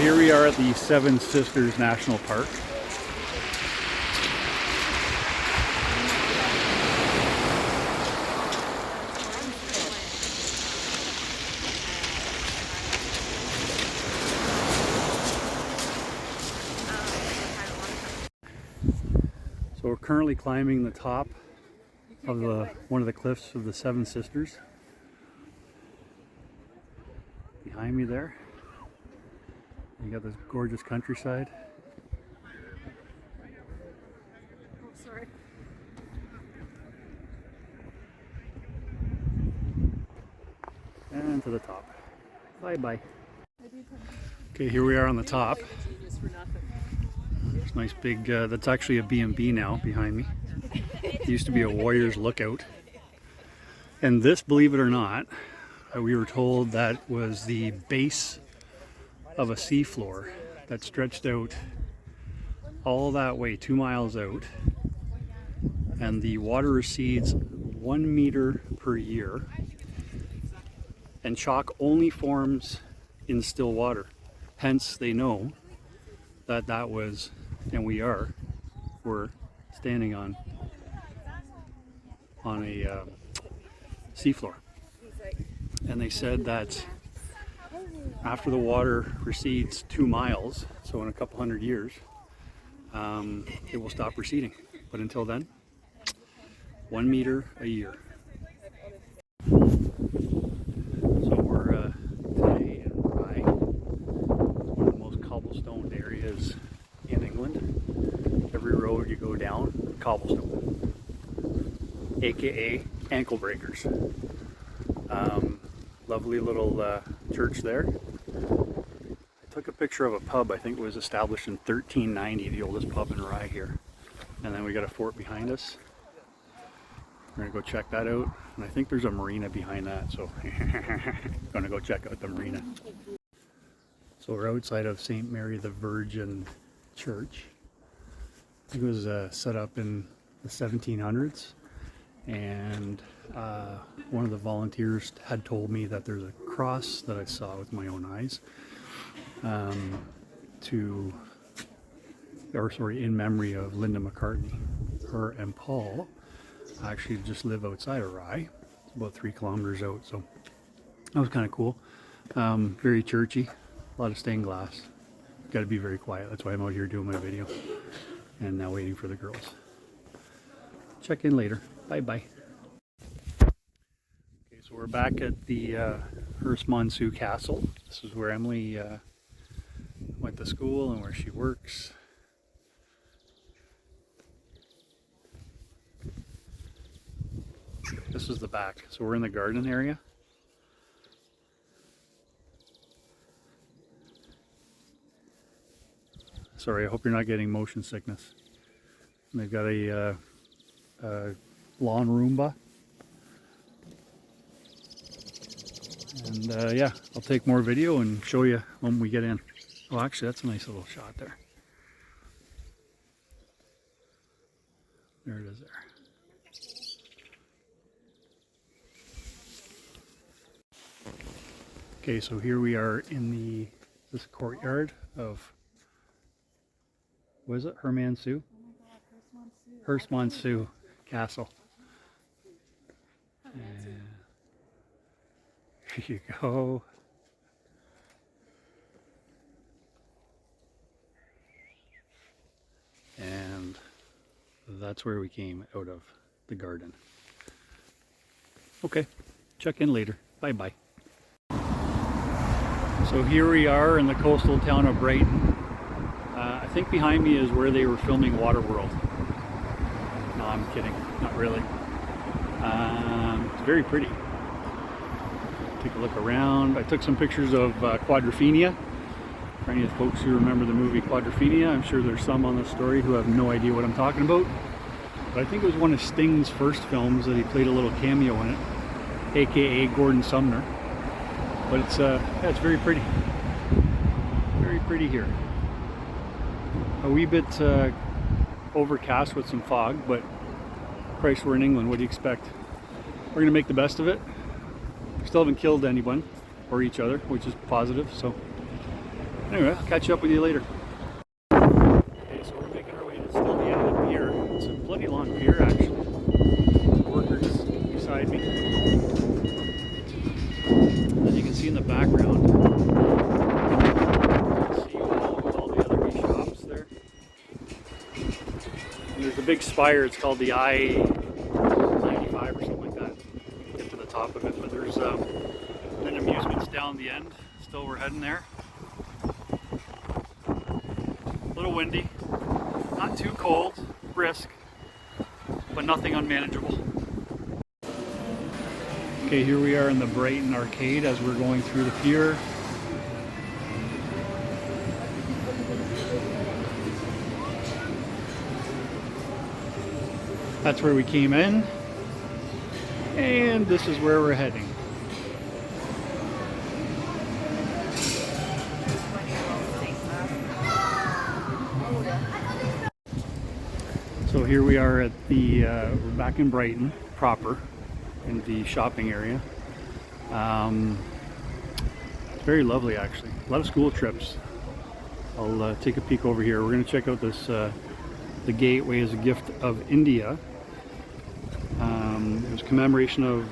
Here we are at the Seven Sisters National Park. So we're currently climbing the top of one of the cliffs of the Seven Sisters. Behind me there, you got this gorgeous countryside. Oh, sorry. And to the top. Bye bye. Okay, here we are on the top. It's nice big, that's actually a B&B now behind me. It used to be a Warriors Lookout. And this, believe it or not, we were told that was the base of a seafloor that stretched out all that way, 2 miles out. And the water recedes 1 meter per year. And chalk only forms in still water. Hence, they know that that was, and we're standing on a seafloor. And they said that after the water recedes 2 miles, so in a couple hundred years, it will stop receding. But until then, 1 meter a year. So we're today in Rye, one of the most cobblestoned areas in England. Every road you go down, cobblestone, aka ankle breakers. Lovely little church there. I took a picture of a pub. I think it was established in 1390, the oldest pub in Rye here. And then we got a fort behind us. We're gonna go check that out. And I think there's a marina behind that, so gonna go check out the marina. So we're outside of St. Mary the Virgin Church. It was set up in the 1700s, and one of the volunteers had told me that there's a cross that I saw with my own eyes in memory of Linda McCartney. Her and Paul actually just live outside of Rye. It's about 3 kilometers out, so that was kind of cool. Very churchy, a lot of stained glass. Got to be very quiet. That's why I'm out here doing my video and now waiting for the girls. Check in later. Bye bye. Okay, so we're back at the Herstmonceux Castle. This is where Emily went to school and where she works. This is the back. So we're in the garden area. Sorry, I hope you're not getting motion sickness. And they've got a lawn Roomba. And yeah, I'll take more video and show you when we get in. Oh, actually, that's a nice little shot there. There it is there. Okay, so here we are in this courtyard of, what is it, Herstmonceux? Herstmonceux Castle. And here you go. And that's where we came out of, the garden. Okay, check in later. Bye bye. So here we are in the coastal town of Brighton. I think behind me is where they were filming Waterworld. No, I'm kidding, not really. It's very pretty. Take a look around. I took some pictures of Quadrophenia. For any of the folks who remember the movie Quadrophenia, I'm sure there's some on the story who have no idea what I'm talking about. But I think it was one of Sting's first films that he played a little cameo in it, aka Gordon Sumner. But it's yeah, it's very pretty. Very pretty here. A wee bit overcast with some fog, but Christ, we're in England. What do you expect? We're gonna make the best of it. We still haven't killed anyone or each other, which is positive. So Anyway, I'll catch up with you later. Okay, so we're making our way to still the end of the pier. It's a bloody long pier, actually. Workers beside me. As you can see in the background, you can see all the other wee shops there. And there's a big spire. It's called the I-95 or something like that. Get to the top of it, but there's then amusements down the end. Still, we're heading there. A little windy, not too cold, brisk, but nothing unmanageable. Okay, here we are in the Brighton Arcade as we're going through the pier. That's where we came in, and this is where we're heading. So here we are at the, we're back in Brighton proper, in the shopping area. It's very lovely actually. A lot of school trips. I'll take a peek over here. We're going to check out this, the gateway is a gift of India. It was a commemoration of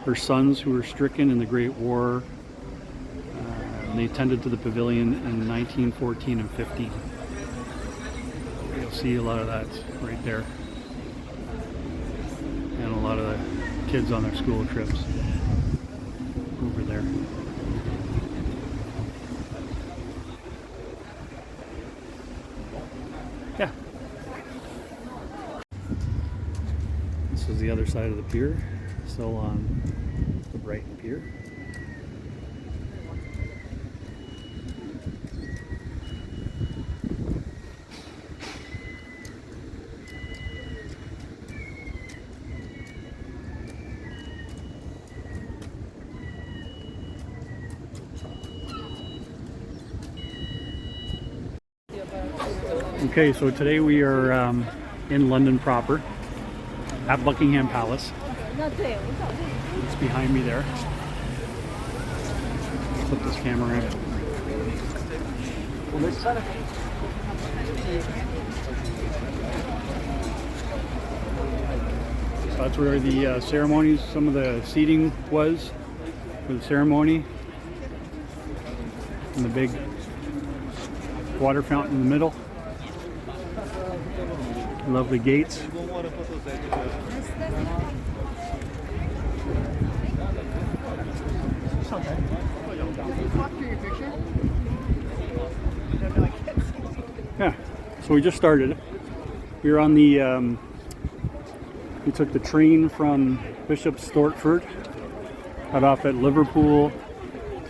her sons who were stricken in the Great War. And they tended to the pavilion in 1914 and 15. You'll see a lot of that right there. And a lot of the kids on their school trips over there. Yeah. This is the other side of the pier, still on the Brighton Pier. Okay, so today we are in London proper, at Buckingham Palace. It's behind me there. Flip this camera in. So that's where the ceremonies, some of the seating was for the ceremony. And the big water fountain in the middle. Lovely gates. Yeah, so we just started. We were on the, we took the train from Bishop Stortford, got off at Liverpool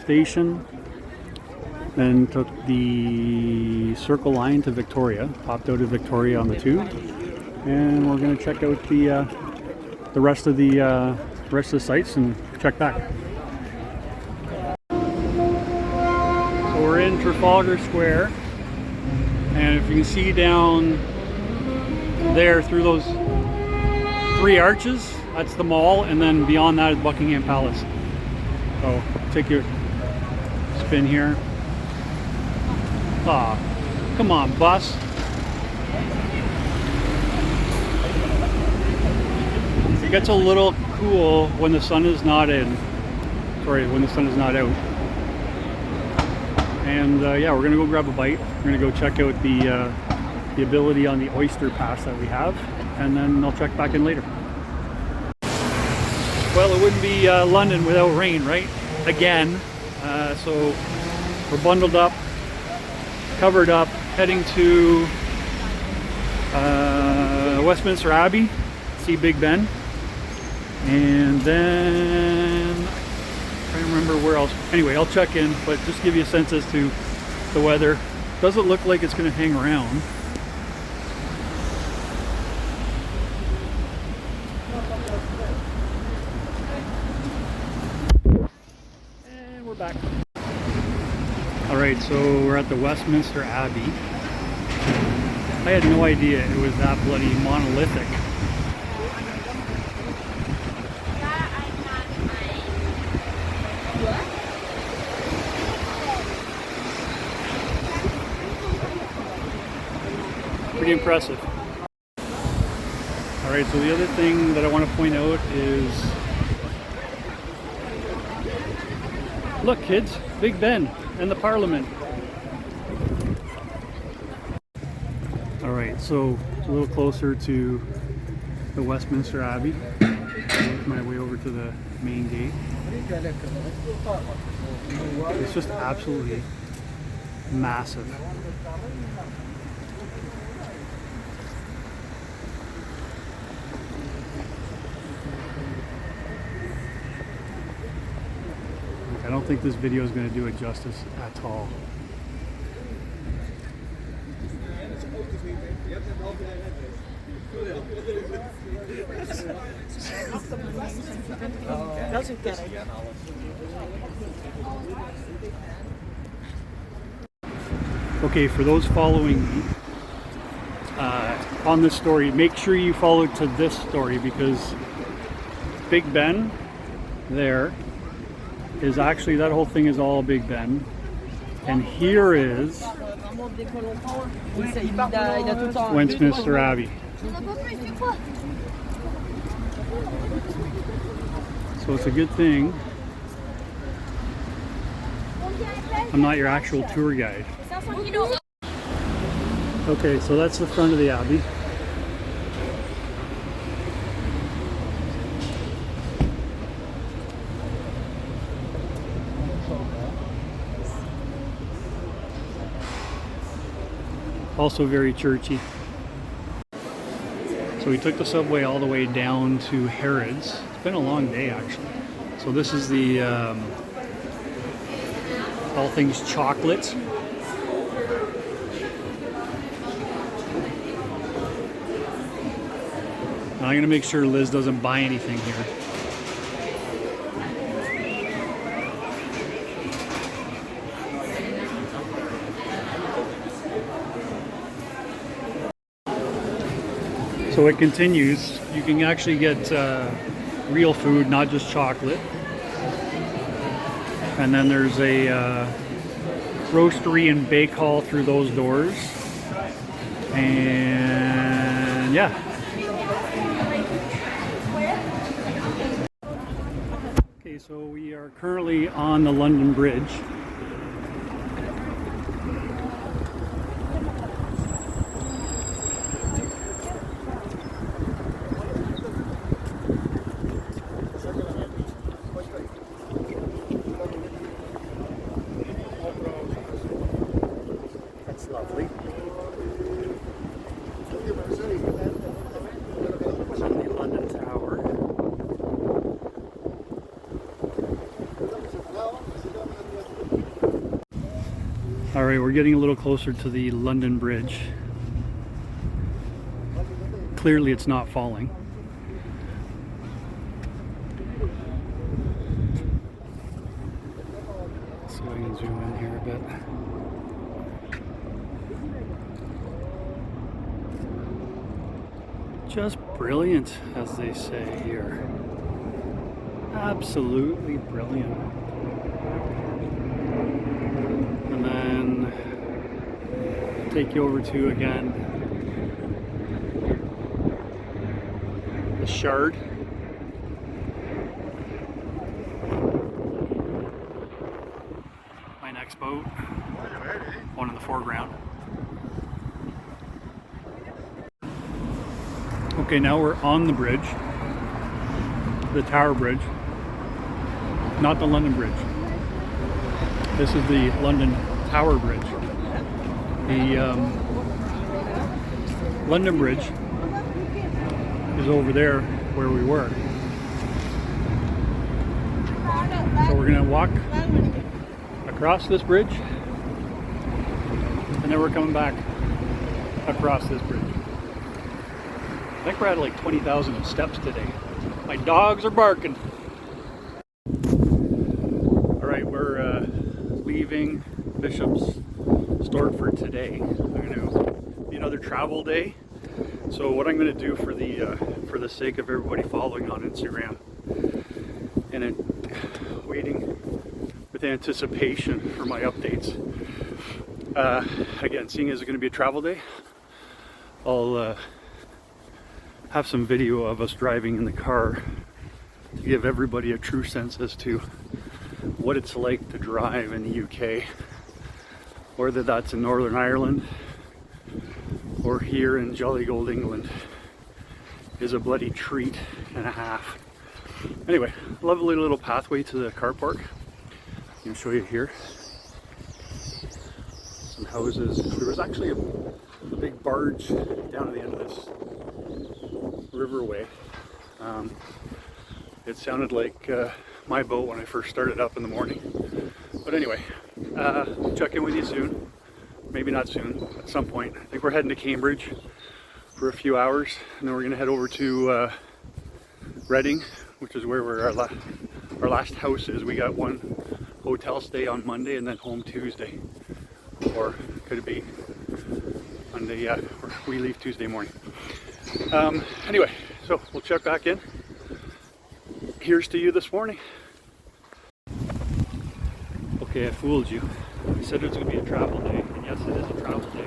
Station, then took the Circle line to Victoria, popped out of Victoria on the tube, and we're going to check out the rest of the sites and check back. So we're in Trafalgar Square, and if you can see down there through those three arches, that's the mall, and then beyond that is Buckingham Palace. So take your spin here. Aw, come on, bus. It gets a little cool when the sun is not in. Sorry, when the sun is not out. And yeah, we're gonna go grab a bite. We're gonna go check out the ability on the Oyster Pass that we have, and then I'll check back in later. Well, it wouldn't be London without rain, right? Again. So we're bundled up, covered up, heading to Westminster Abbey, see Big Ben, and then I'm trying to remember where else. Anyway, I'll check in, but just give you a sense as to the weather. Doesn't look like it's going to hang around. And we're back. Alright, so we're at the Westminster Abbey. I had no idea it was that bloody monolithic. pretty impressive. All right, so the other thing that I want to point out is, look kids, Big Ben and the Parliament. All right, so a little closer to the Westminster Abbey. Make my way over to the main gate. It's just absolutely massive. I don't think this video is going to do it justice at all. Okay, for those following me on this story, make sure you follow to this story, because Big Ben there is actually, that whole thing is all Big Ben, and here is Westminster Abbey. So it's a good thing I'm not your actual tour guide. Okay, so that's the front of the Abbey. Also very churchy. So we took the subway all the way down to Harrods. It's been a long day actually. So this is the all things chocolate. I'm gonna make sure Liz doesn't buy anything here. So it continues. You can actually get real food, not just chocolate. And then there's a roastery and bake hall through those doors. And yeah. Okay, so we are currently on the London Bridge. That's lovely. The London Tower. All right, we're getting a little closer to the London Bridge. Clearly it's not falling. So I can zoom in here a bit. Just brilliant, as they say here. Absolutely brilliant. And then take you over to, again, the Shard. My next boat. One in the foreground. Okay, now we're on the bridge. The Tower Bridge. Not the London Bridge. This is the London Tower Bridge. The London Bridge is over there where we were. So we're gonna walk across this bridge, and then we're coming back across this bridge. I think we're at like 20,000 steps today. My dogs are barking. All right, we're leaving Bishop's Stortford today. Gonna be another travel day. So what I'm going to do for the sake of everybody following on Instagram and waiting with anticipation for my updates. Again, seeing as it's going to be a travel day, I'll have some video of us driving in the car to give everybody a true sense as to what it's like to drive in the UK, whether that's in Northern Ireland or here in jolly old England is a bloody treat and a half. Anyway, lovely little pathway to the car park. I'm gonna show you here. Some houses. There was actually a big barge down at the end of this riverway. It sounded like my boat when I first started up in the morning. But anyway, check in with you soon. Maybe not soon, at some point. I think we're heading to Cambridge for a few hours, and then we're gonna head over to Reading, which is where our last house is. We got one hotel stay on Monday and then home Tuesday. Or could it be Monday? Yeah, we leave Tuesday morning. Anyway, so we'll check back in. Here's to you this morning. Okay, I fooled you. I said it was going to be a travel day, and yes, it is a travel day.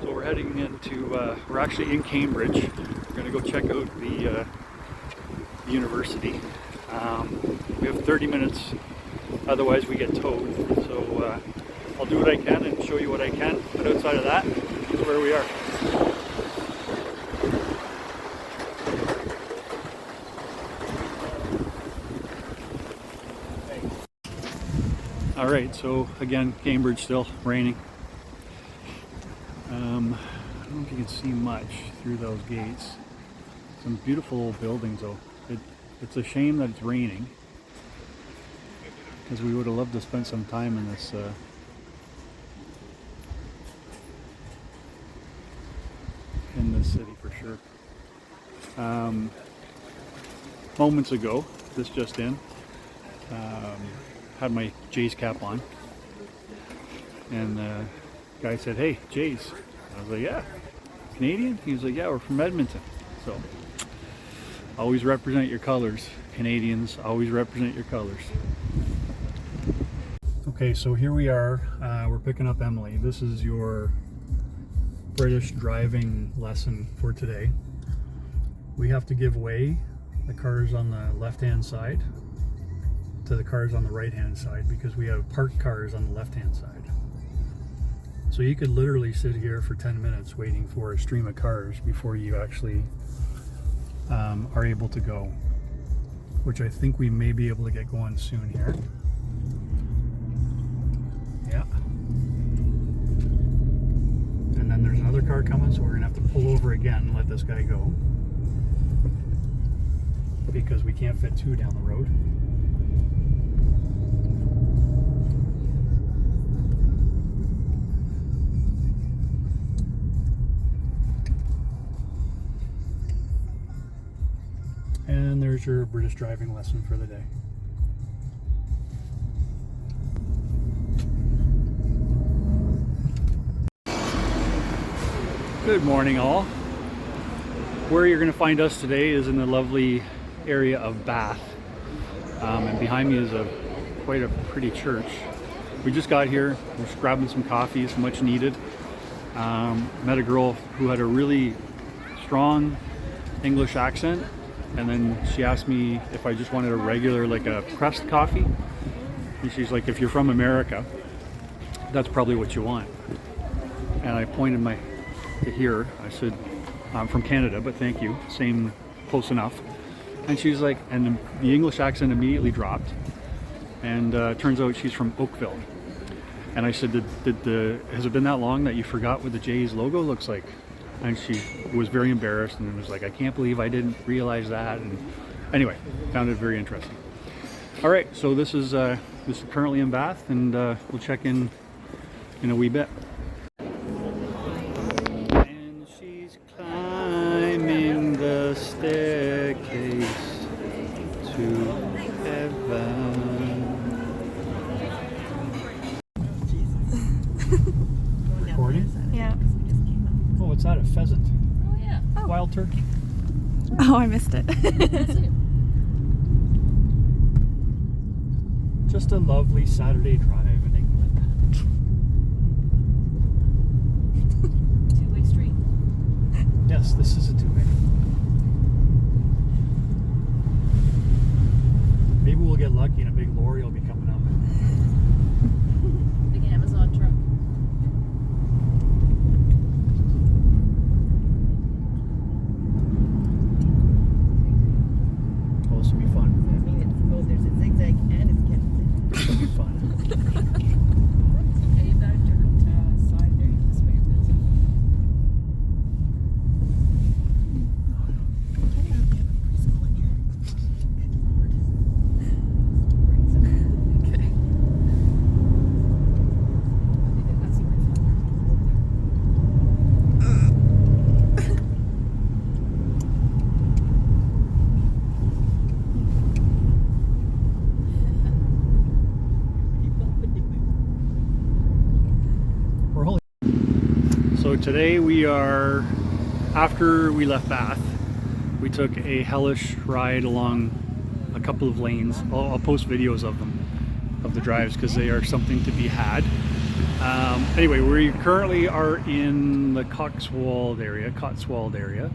So we're heading into, we're actually in Cambridge. We're going to go check out the university. We have 30 minutes, otherwise we get towed. So I'll do what I can and show you what I can, but outside of that, this is where we are. Alright, so again, Cambridge still raining. I don't know if you can see much through those gates. Some beautiful old buildings though. It's a shame that it's raining, because we would have loved to spend some time in this city for sure. Moments ago, this just in, had my Jays cap on, and the guy said, "Hey, Jays." I was like, "Yeah." "Canadian?" He was like, "Yeah, we're from Edmonton." So always represent your colors. Canadians, always represent your colors. Okay, so here we are. We're picking up Emily. This is your British driving lesson for today. We have to give way the cars on the left-hand side to the cars on the right-hand side because we have parked cars on the left-hand side. So you could literally sit here for 10 minutes waiting for a stream of cars before you actually are able to go, which I think we may be able to get going soon here. Yeah. And then there's another car coming, so we're gonna have to pull over again and let this guy go, because we can't fit two down the road. And there's your British driving lesson for the day. Good morning all. Where you're going to find us today is in the lovely area of Bath. And behind me is quite a pretty church. We just got here, we're just grabbing some coffee, it's much needed. Met a girl who had a really strong English accent, and then she asked me if I just wanted a regular, like a pressed coffee. And she's like, if you're from America, that's probably what you want. And I pointed to here. I said, I'm from Canada, but thank you. Same, close enough. And she's like, and the English accent immediately dropped. And turns out she's from Oakville. And I said, has it been that long that you forgot what the Jays logo looks like? And she was very embarrassed and was like, I can't believe I didn't realize that. And anyway, found it very interesting. All right, so this is currently in Bath, and we'll check in a wee bit. And she's climbing the staircase to heaven. Recording? Yeah. Oh, what's that? A pheasant? Oh yeah. Oh. Wild turkey. Oh, I missed it. Just a lovely Saturday drive in England. Two-way street. So today we are, after we left Bath, we took a hellish ride along a couple of lanes. I'll post videos of them, of the drives, because they are something to be had. Anyway, we currently are in the Cotswold area,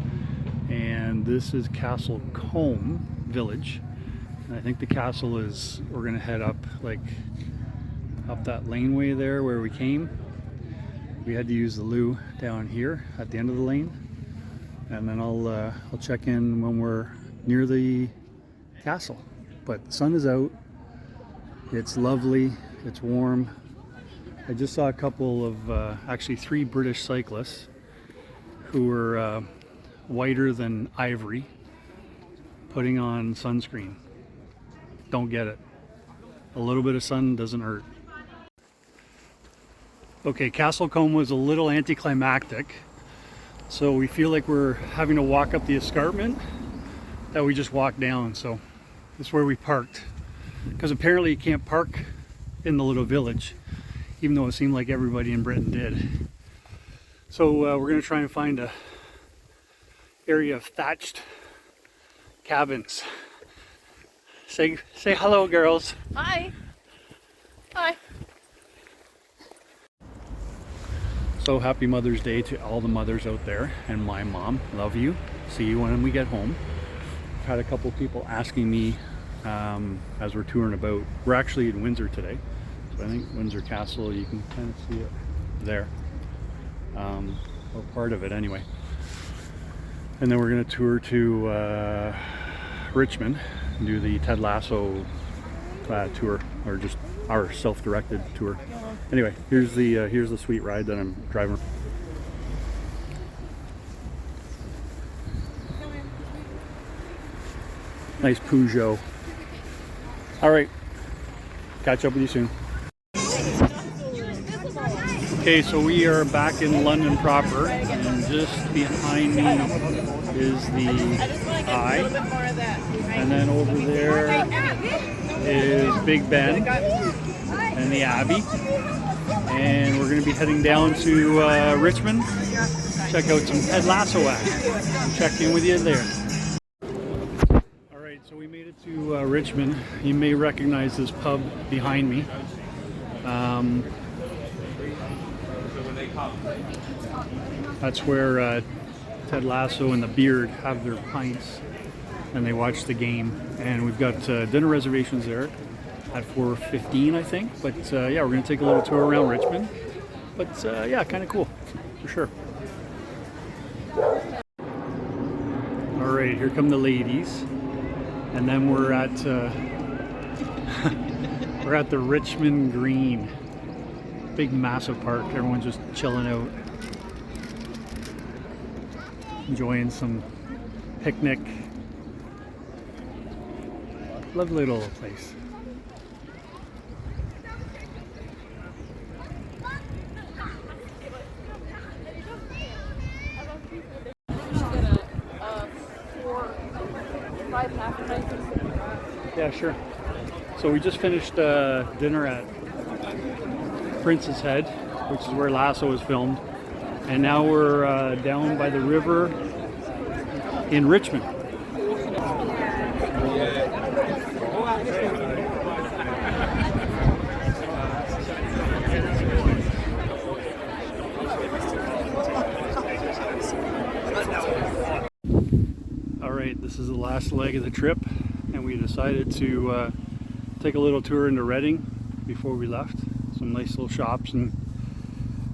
and this is Castle Combe Village. And I think the castle is, we're gonna head up up that laneway there where we came. We had to use the loo down here at the end of the lane, and then I'll check in when we're near the castle. But the sun is out, it's lovely, it's warm. I just saw a couple of, actually 3 British cyclists who were whiter than ivory, putting on sunscreen. Don't get it. A little bit of sun doesn't hurt. Okay, Castle Combe was a little anticlimactic, so we feel like we're having to walk up the escarpment that we just walked down. So this is where we parked, because apparently you can't park in the little village, even though it seemed like everybody in Britain did. So we're going to try and find a area of thatched cabins. Say hello, girls. Hi. Hi. So happy Mother's Day to all the mothers out there, and my mom. Love you. See you when we get home. I've had a couple people asking me as we're touring about. We're actually in Windsor today, so I think Windsor Castle, you can kind of see it there, or part of it anyway. And then we're going to tour to Richmond and do the Ted Lasso tour, or just our self-directed tour. Anyway, here's the sweet ride that I'm driving. Nice Peugeot. All right, catch up with you soon. Okay, so we are back in London proper, and just behind me is the Eye, and then over there is Big Ben and the Abbey, and we're going to be heading down to Richmond, check out some Ted Lasso action. Check in with you there. Alright, so we made it to Richmond. You may recognize this pub behind me. That's where Ted Lasso and the Beard have their pints and they watch the game, and we've got dinner reservations there at 4:15, I think. But yeah, we're gonna take a little tour around Richmond. But yeah, kind of cool for sure. All right, here come the ladies, and then we're at we're at the Richmond Green, big massive park. Everyone's just chilling out, enjoying some picnic. Lovely little place. Yeah, sure. So we just finished dinner at Prince's Head, which is where Lasso was filmed, and now we're down by the river in Richmond. Alright, this is the last leg of the trip, and we decided to take a little tour into Reading before we left. Some nice little shops, and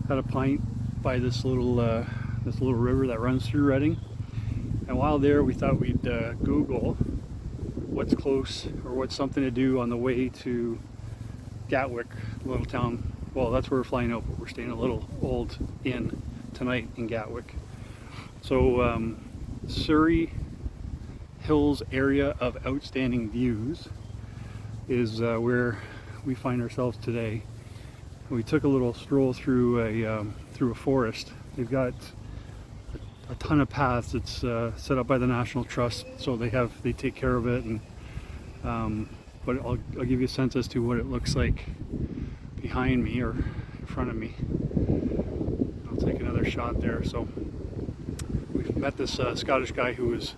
had a pint by this little river that runs through Reading. And while there, we thought we'd Google what's close or what's something to do on the way to Gatwick, little town. Well, that's where we're flying out, but we're staying at a little old inn tonight in Gatwick. So Surrey Hills area of outstanding views is where we find ourselves today. We took a little stroll through a forest. They've got a ton of paths. It's set up by the National Trust, so they take care of it. And but I'll give you a sense as to what it looks like behind me or in front of me. I'll take another shot there. So we met this Scottish guy who was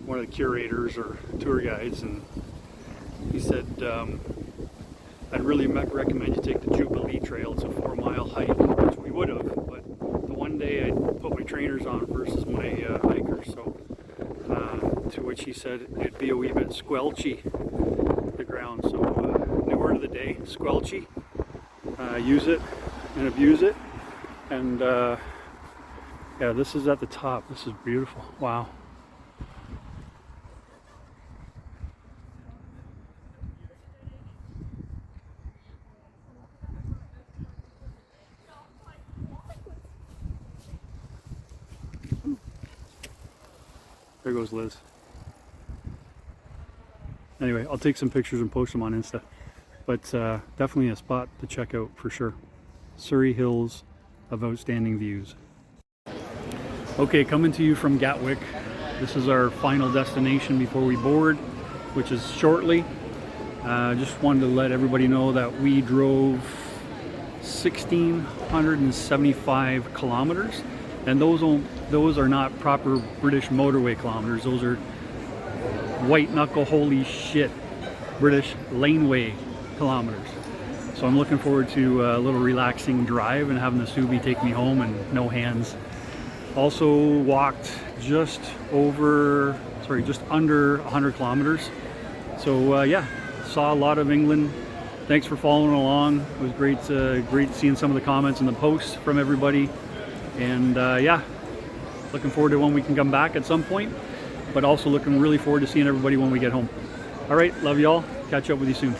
one of the curators or tour guides, and he said, I'd really recommend you take the Jubilee Trail. It's a 4-mile hike, which we would have, but the one day I put my trainers on versus my hikers, so to which he said it'd be a wee bit squelchy, the ground. So new word of the day, squelchy. Use it and abuse it. And yeah, this is at the top. This is beautiful. Wow. There goes Liz. Anyway, I'll take some pictures and post them on Insta. But definitely a spot to check out for sure. Surrey Hills of outstanding views. Okay, coming to you from Gatwick. This is our final destination before we board, which is shortly. Just wanted to let everybody know that we drove 1,675 kilometers, and those are not proper British motorway kilometers. Those are white knuckle, holy shit, British laneway kilometers. So I'm looking forward to a little relaxing drive and having the Subi take me home and no hands. Also walked just under 100 kilometers. So yeah, saw a lot of England. Thanks for following along. It was great seeing some of the comments and the posts from everybody. And yeah, looking forward to when we can come back at some point, but also looking really forward to seeing everybody when we get home. All right, love y'all. Catch up with you soon.